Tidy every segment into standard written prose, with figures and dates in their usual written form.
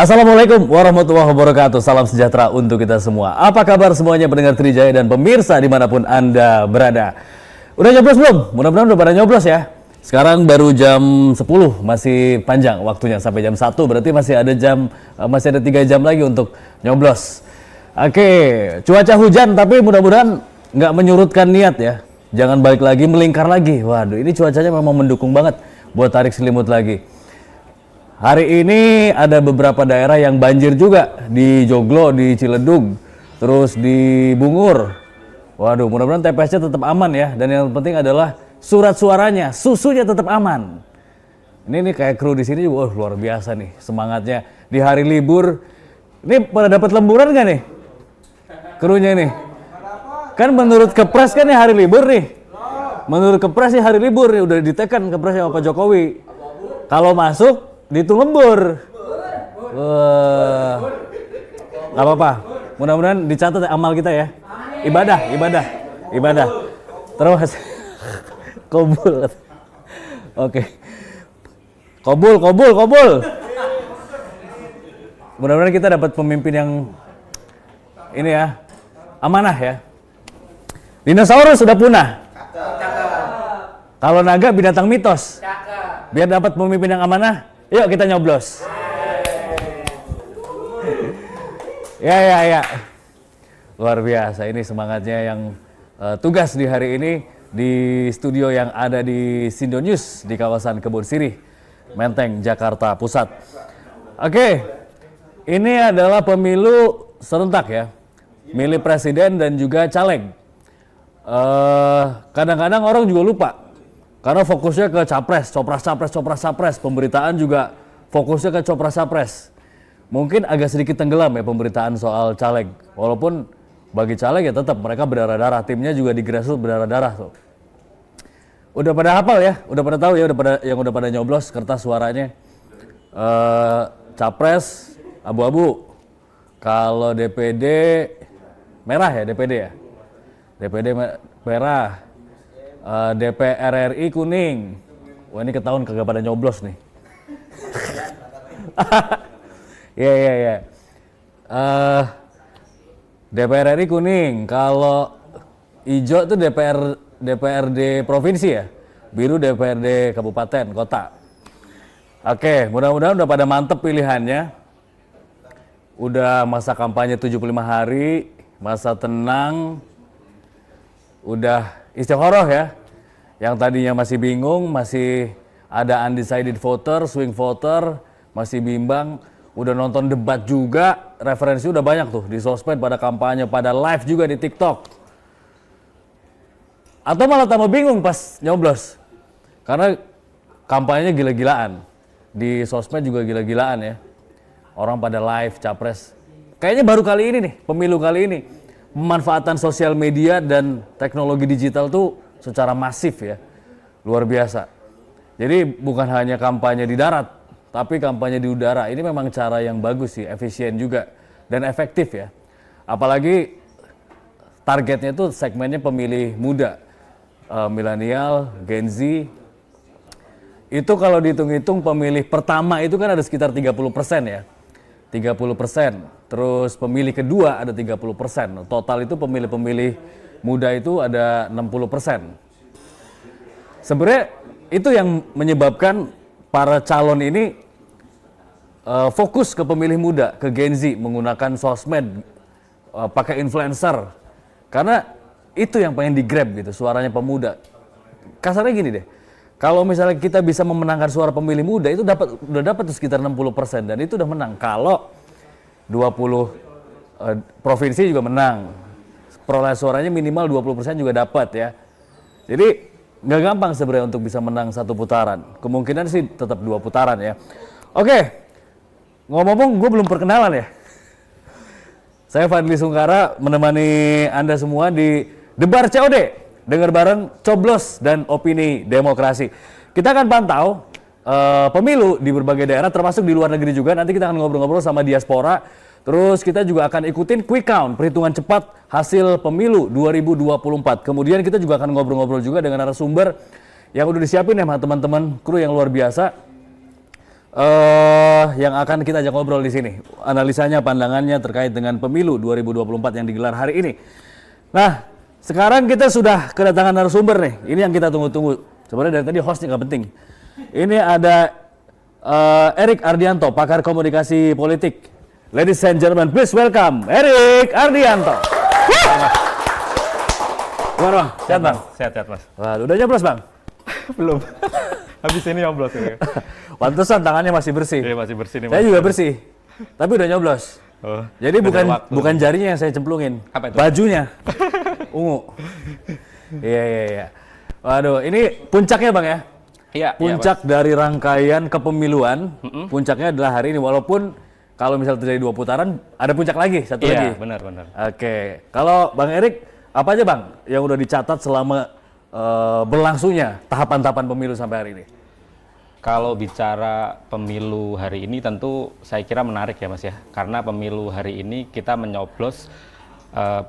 Assalamualaikum warahmatullahi wabarakatuh. Salam sejahtera untuk kita semua. Apa kabar semuanya pendengar Trijaya dan pemirsa dimanapun Anda berada? Udah nyoblos belum? Mudah-mudahan udah pada nyoblos ya. Sekarang baru jam 10, masih panjang waktunya sampai jam 1, berarti masih ada 3 jam lagi untuk nyoblos. Oke, cuaca hujan tapi mudah-mudahan nggak menyurutkan niat ya. Jangan balik lagi, melingkar lagi. Waduh, ini cuacanya memang mendukung banget buat tarik selimut lagi. Hari ini ada beberapa daerah yang banjir juga, di Joglo, di Ciledug, terus di Bungur. Waduh, mudah-mudahan TPS-nya tetap aman ya, dan yang penting adalah surat suaranya, susunya tetap aman. Ini nih kayak kru di sini juga, luar biasa nih semangatnya di hari libur. Ini pada dapat lemburan nggak nih, krunya nih? Kan menurut Kepres kan nih hari libur nih. Menurut Kepres nih hari libur nih, udah ditekan Kepres sama Pak Jokowi. Kalau masuk dihitung lembur. Gak apa-apa. Mudah-mudahan dicatat amal kita ya. Ibadah. Terus kobul. Oke. Kobul. Mudah-mudahan kita dapat pemimpin yang ini ya, amanah ya. Dinosaurus sudah punah. Kalau naga binatang mitos. Biar dapat pemimpin yang amanah, yuk kita nyoblos. Ya. Luar biasa, ini semangatnya yang tugas di hari ini di studio yang ada di Sindo News di kawasan Kebon Sirih, Menteng, Jakarta Pusat. Oke, ini adalah pemilu serentak ya, milih presiden dan juga caleg. Kadang-kadang orang juga lupa. Karena fokusnya ke capres, copras-capres, pemberitaan juga fokusnya ke copras-capres. Mungkin agak sedikit tenggelam ya pemberitaan soal caleg. Walaupun bagi caleg ya tetap mereka berdarah-darah, timnya juga di grassroots berdarah-darah tuh. Udah pada hafal ya, udah pada tahu ya, udah pada nyoblos kertas suaranya. Capres abu-abu. Kalau DPD merah ya, DPD merah. DPR RI kuning. Wah, ini ketahuan kagak pada nyoblos nih. Ya. DPR RI kuning. Kalau hijau itu DPRD provinsi ya. Biru DPRD kabupaten, kota. Oke, mudah-mudahan udah pada mantep pilihannya. Udah masa kampanye 75 hari, masa tenang. Udah istikharah ya, yang tadinya masih bingung, masih ada undecided voter, swing voter, masih bimbang, udah nonton debat juga, referensi udah banyak tuh di sosmed, pada kampanye, pada live juga di TikTok. Atau malah tambah bingung pas nyoblos, karena kampanyenya gila-gilaan, di sosmed juga gila-gilaan ya, orang pada live capres. Kayaknya baru kali ini nih, pemilu kali ini, pemanfaatan sosial media dan teknologi digital tuh secara masif ya, luar biasa. Jadi bukan hanya kampanye di darat, tapi kampanye di udara. Ini memang cara yang bagus sih, efisien juga dan efektif ya. Apalagi targetnya tuh segmennya pemilih muda, milenial, Gen Z. Itu kalau dihitung-hitung pemilih pertama itu kan ada sekitar 30% ya. 30%. Terus pemilih kedua ada 30%. Total itu pemilih-pemilih muda itu ada 60%. Sebenarnya itu yang menyebabkan para calon ini fokus ke pemilih muda, ke Gen Z, menggunakan sosmed, pakai influencer. Karena itu yang pengen di-grab gitu, suaranya pemuda. Kasarnya gini deh, kalau misalnya kita bisa memenangkan suara pemilih muda, itu udah dapat tuh sekitar 60%, dan itu udah menang. Kalau 20 provinsi juga menang, perolehan suaranya minimal 20% juga dapat ya. Jadi nggak gampang sebenarnya untuk bisa menang satu putaran. Kemungkinan sih tetap 2 putaran ya. Oke, ngomong-ngomong gue belum perkenalan ya. Saya Fadli Sungkara menemani Anda semua di Debar COD. Dengar bareng coblos dan opini demokrasi. Kita akan pantau pemilu di berbagai daerah, termasuk di luar negeri juga. Nanti kita akan ngobrol-ngobrol sama diaspora. Terus kita juga akan ikutin quick count, perhitungan cepat hasil pemilu 2024. Kemudian kita juga akan ngobrol-ngobrol juga dengan narasumber yang udah disiapin ya teman-teman kru yang luar biasa. yang akan kita ajak ngobrol di sini. Analisanya, pandangannya terkait dengan pemilu 2024 yang digelar hari ini. Nah, sekarang kita sudah kedatangan narasumber nih. Ini yang kita tunggu-tunggu. Sebenarnya dari tadi hostnya nggak penting. Ini ada Erik Ardianto, pakar komunikasi politik. Ladies and gentlemen, please welcome Erik Ardianto. Gimana Bang? Sehat Bang? Sehat Mas. Waduh, udah nyoblos Bang? Belum. Habis ini nyoblos ini. Pantesan tangannya masih bersih. Iya masih bersih nih Mas. Saya juga bersih, tapi udah nyoblos. Oh, jadi bukan jarinya yang saya cemplungin, apa itu? Bajunya ungu. Iya. Waduh, ini puncaknya Bang ya? Iya. Puncak dari rangkaian kepemiluan. Puncaknya adalah hari ini, walaupun kalau misal terjadi 2 putaran, ada puncak lagi, satu lagi. Iya, benar. Oke, kalau Bang Erik, apa aja Bang yang udah dicatat selama berlangsungnya tahapan-tahapan pemilu sampai hari ini? Kalau bicara pemilu hari ini tentu saya kira menarik ya Mas ya. Karena pemilu hari ini kita menyoblos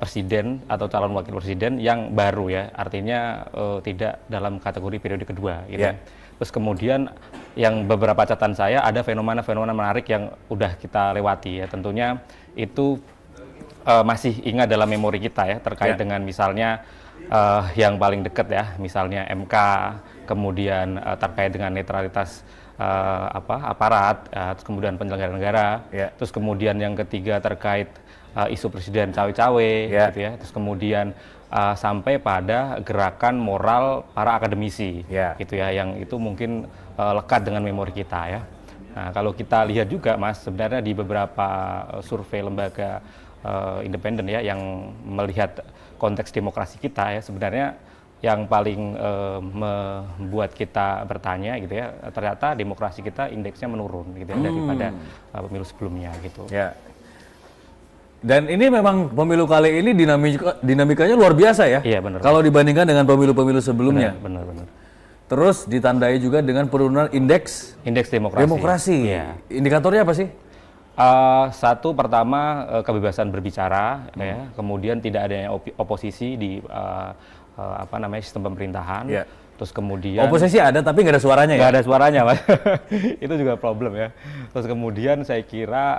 presiden atau calon wakil presiden yang baru ya. Artinya tidak dalam kategori periode kedua gitu. Yeah. Terus kemudian yang beberapa catatan saya ada fenomena-fenomena menarik yang udah kita lewati ya. Tentunya itu masih ingat dalam memori kita ya terkait dengan misalnya yang paling dekat ya, misalnya MK, kemudian terkait dengan netralitas aparat, terus kemudian penyelenggara negara, terus kemudian yang ketiga terkait isu presiden cawe-cawe, gitu ya, terus kemudian sampai pada gerakan moral para akademisi, gitu ya, yang itu mungkin lekat dengan memori kita ya. Nah, kalau kita lihat juga Mas, sebenarnya di beberapa survei lembaga independen ya yang melihat konteks demokrasi kita ya, sebenarnya yang paling membuat kita bertanya gitu ya, ternyata demokrasi kita indeksnya menurun gitu ya daripada pemilu sebelumnya gitu. Ya. Dan ini memang pemilu kali ini dinamikanya luar biasa ya. Iya benar. Kalau dibandingkan dengan pemilu-pemilu sebelumnya. Benar. Terus ditandai juga dengan penurunan indeks demokrasi. Iya. Indikatornya apa sih? Satu pertama kebebasan berbicara, ya. Kemudian tidak adanya oposisi di sistem pemerintahan. Yeah. Terus kemudian oposisi ada tapi nggak ada suaranya nggak ada suaranya Mas. Itu juga problem ya. Terus kemudian saya kira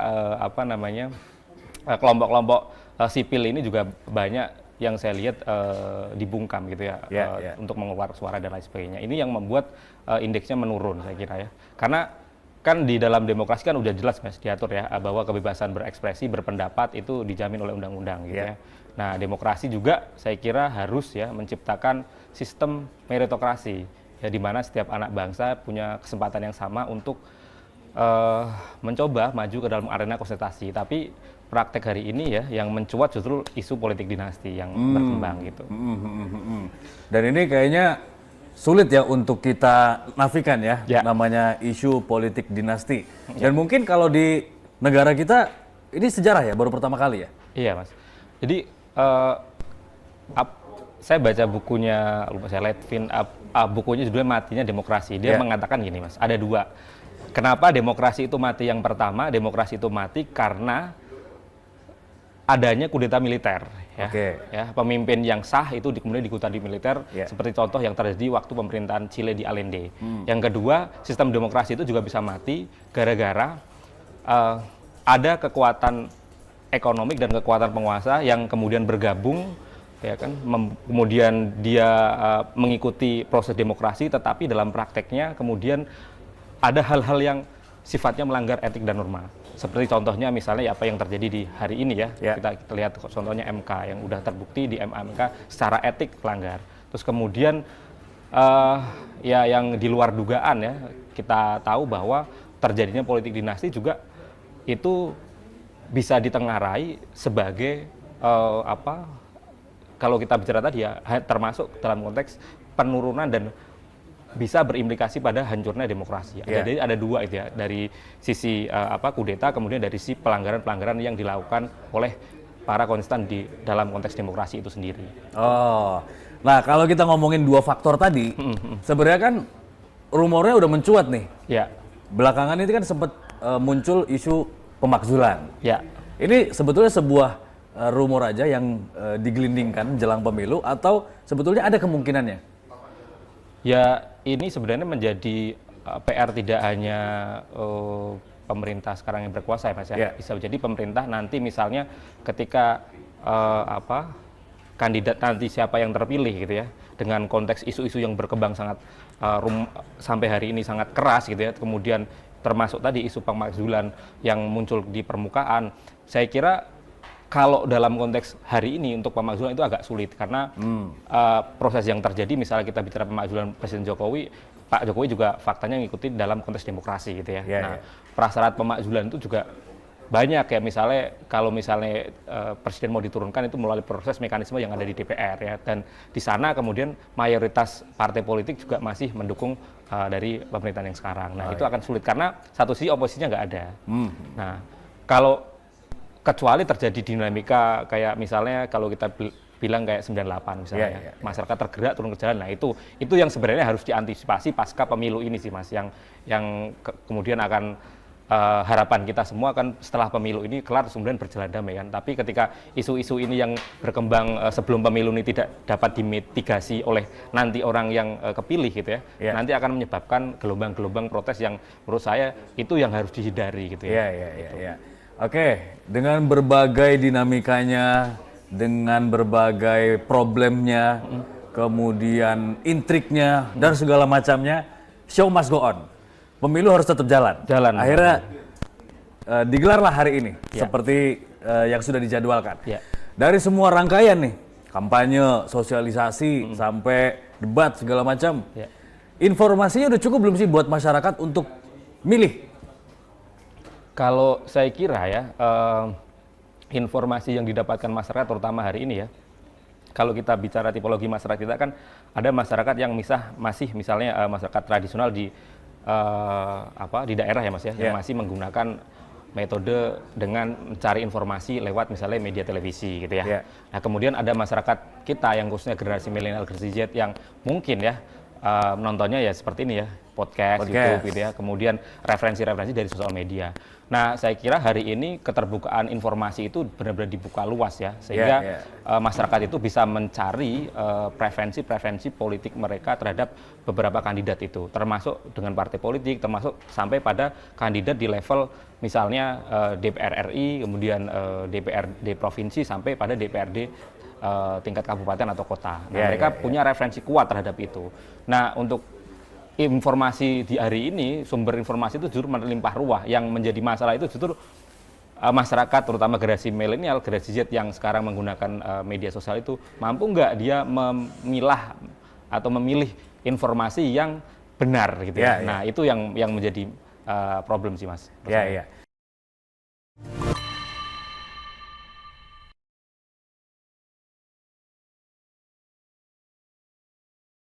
kelompok-kelompok sipil ini juga banyak yang saya lihat dibungkam gitu ya, untuk mengeluarkan suara dan lain sebagainya. Ini yang membuat indeksnya menurun saya kira ya. Karena kan di dalam demokrasi kan udah jelas Mas diatur ya bahwa kebebasan berekspresi, berpendapat itu dijamin oleh undang-undang gitu ya. Nah, demokrasi juga saya kira harus ya menciptakan sistem meritokrasi ya, di mana setiap anak bangsa punya kesempatan yang sama untuk mencoba maju ke dalam arena kontestasi. Tapi praktek hari ini ya yang mencuat justru isu politik dinasti yang berkembang gitu. Dan ini kayaknya sulit ya untuk kita nafikan ya, namanya isu politik dinasti. Dan mungkin kalau di negara kita ini sejarah ya, baru pertama kali ya? Iya Mas. Jadi saya baca bukunya Letvin, bukunya judulnya Matinya Demokrasi. Dia mengatakan gini Mas, ada 2. Kenapa demokrasi itu mati? Yang pertama, demokrasi itu mati karena adanya kudeta militer ya. Ya, pemimpin yang sah itu kemudian dikudeta di militer, seperti contoh yang terjadi waktu pemerintahan Chile di Allende. Yang kedua, sistem demokrasi itu juga bisa mati gara-gara ada kekuatan ekonomik dan kekuatan penguasa yang kemudian bergabung ya kan, kemudian dia mengikuti proses demokrasi, tetapi dalam prakteknya kemudian ada hal-hal yang sifatnya melanggar etik dan norma. Seperti contohnya misalnya apa yang terjadi di hari ini ya, kita lihat contohnya MK yang udah terbukti di MK secara etik melanggar. Terus kemudian ya yang di luar dugaan ya, kita tahu bahwa terjadinya politik dinasti juga itu bisa ditengarai sebagai kalau kita bicara tadi ya termasuk dalam konteks penurunan dan bisa berimplikasi pada hancurnya demokrasi. Jadi ada 2 itu ya, dari sisi kudeta, kemudian dari sisi pelanggaran-pelanggaran yang dilakukan oleh para kontestan di dalam konteks demokrasi itu sendiri. Oh, nah kalau kita ngomongin 2 faktor tadi, sebenarnya kan rumornya udah mencuat nih. Ya. Belakangan ini kan sempat muncul isu pemakzulan. Ya. Ini sebetulnya sebuah rumor aja yang digelindingkan jelang pemilu atau sebetulnya ada kemungkinannya? Ya, ini sebenarnya menjadi PR tidak hanya pemerintah sekarang yang berkuasa ya Mas ya. Bisa jadi pemerintah nanti misalnya ketika kandidat nanti siapa yang terpilih gitu ya, dengan konteks isu-isu yang berkembang sangat sampai hari ini sangat keras gitu ya, kemudian termasuk tadi isu pemakzulan yang muncul di permukaan, saya kira kalau dalam konteks hari ini untuk pemakzulan itu agak sulit karena proses yang terjadi, misalnya kita bicara pemakzulan Presiden Jokowi, Pak Jokowi juga faktanya mengikuti dalam konteks demokrasi gitu ya. Prasyarat pemakzulan itu juga banyak ya, misalnya kalau misalnya presiden mau diturunkan itu melalui proses mekanisme yang ada di DPR ya, dan di sana kemudian mayoritas partai politik juga masih mendukung dari pemerintahan yang sekarang. Nah itu akan sulit karena satu sisi oposisinya nggak ada. Nah kalau kecuali terjadi dinamika kayak misalnya kalau kita bilang kayak 98 misalnya, masyarakat tergerak turun ke jalan. Nah itu yang sebenarnya harus diantisipasi pasca pemilu ini sih Mas, yang kemudian akan harapan kita semua kan setelah pemilu ini kelar kemudian berjalan damai kan. Tapi ketika isu-isu ini yang berkembang sebelum pemilu ini tidak dapat dimitigasi oleh nanti orang yang kepilih gitu ya, nanti akan menyebabkan gelombang-gelombang protes yang menurut saya itu yang harus dihindari gitu ya. Oke, dengan berbagai dinamikanya, dengan berbagai problemnya, kemudian intriknya dan segala macamnya, show must go on. Pemilu harus tetap jalan. Akhirnya digelarlah hari ini seperti yang sudah dijadwalkan. Dari semua rangkaian nih, kampanye, sosialisasi, sampai debat segala macam. Informasinya udah cukup belum sih buat masyarakat untuk milih? Kalau saya kira ya, informasi yang didapatkan masyarakat terutama hari ini ya, kalau kita bicara tipologi masyarakat kita kan ada masyarakat yang masih misalnya masyarakat tradisional di daerah ya Mas ya, yang masih menggunakan metode dengan mencari informasi lewat misalnya media televisi gitu ya. Nah kemudian ada masyarakat kita yang khususnya generasi milenial, generasi Z yang mungkin ya menontonnya ya seperti ini ya, podcast. YouTube gitu ya, kemudian referensi-referensi dari sosial media. Nah saya kira hari ini keterbukaan informasi itu benar-benar dibuka luas ya, sehingga masyarakat itu bisa mencari preferensi politik mereka terhadap beberapa kandidat itu, termasuk dengan partai politik, termasuk sampai pada kandidat di level misalnya DPR RI, kemudian DPRD provinsi, sampai pada DPRD tingkat kabupaten atau kota. Nah, mereka punya referensi kuat terhadap itu. Nah, untuk informasi di hari ini, sumber informasi itu justru melimpah ruah. Yang menjadi masalah itu justru masyarakat, terutama generasi milenial, generasi Z yang sekarang menggunakan media sosial itu, mampu nggak dia memilah atau memilih informasi yang benar gitu ya. Nah, itu yang menjadi problem sih Mas.